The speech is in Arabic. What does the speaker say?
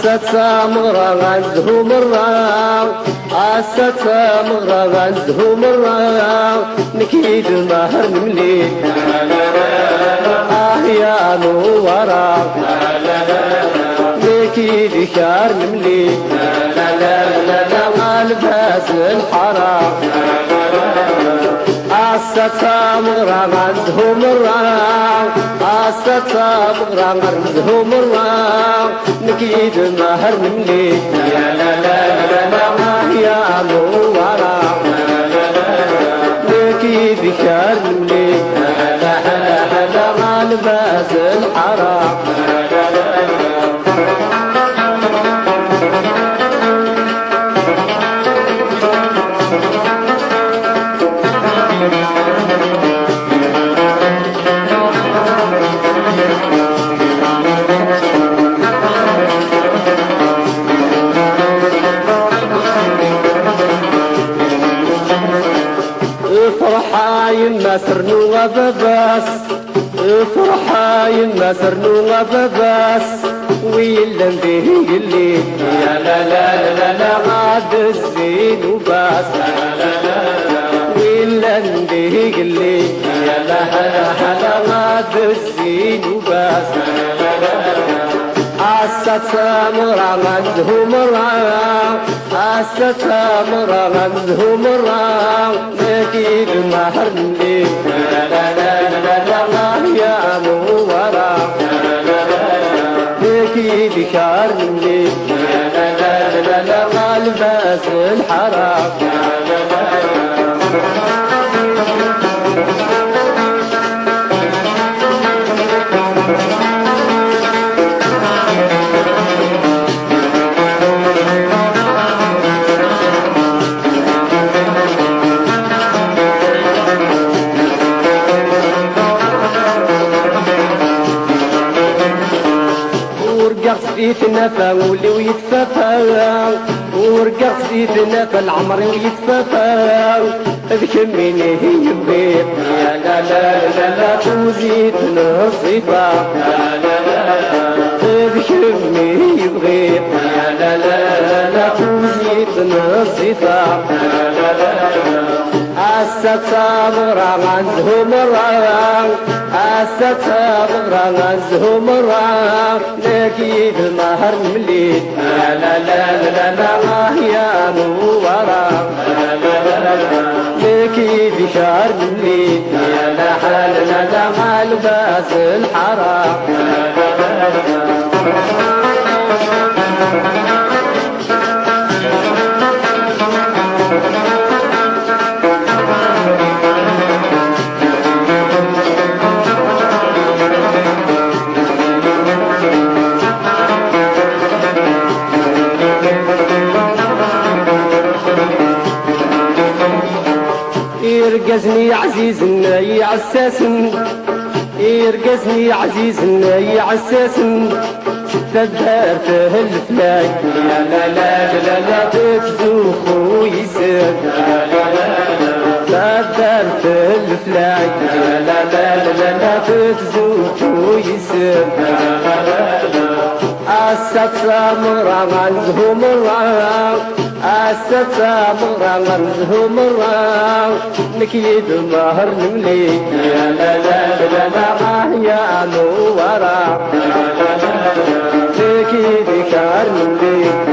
مرة غزه مرة مرة غزه مرة نكيد المهر نملي يا نورا نكيد شار نملي الباس الحرام مرة غزه مرة مرة غزه مرة نكيد المهر نملي يا لا لا لا يا نورا نكيد شار نملي الباس الحرام افرحا يما سرنو غباباس افرحا يما سرنو غباباس ويلا به اللي يا لا لا لا لا غاد الزين وباس ويلا به اللي يا لا هلا هلا غاد الزين وباس مرة غزه مرة مرة غزه مرة نكيد مهر نملي لا لا لا لا يا نورا نكيد شار نملي لا لا لا لا الباس الحرام سيدنا فاولي ويتفافى ورقص سيدنا فالعمر ويتفافى بكميني هي بغيت يا لا لا لا لا وزيدنا الصفا يا لا لا بكميني هي بغيت يا لا لا لا وزيدنا الصفا يا لا لا مرة غزه مرة مرة غزه مرة نكيد المهر نملي لا لا لا لا يا نورا نكيد شهر نملي يا لا حال لا الباس الحرام يرقزني عزيز الناي عساس يرقزني عزيز الناي عساس تدارته الفلاي يا لا لا لا لا تفزوخ ويسر تدارته الفلاي يا لا لا لا لا تفزوخ ويسر مرة غزه مرة مرة غزه مرة نكيد مهر نملي يا لا لا لا لا يا نورا نكيد شهر نملي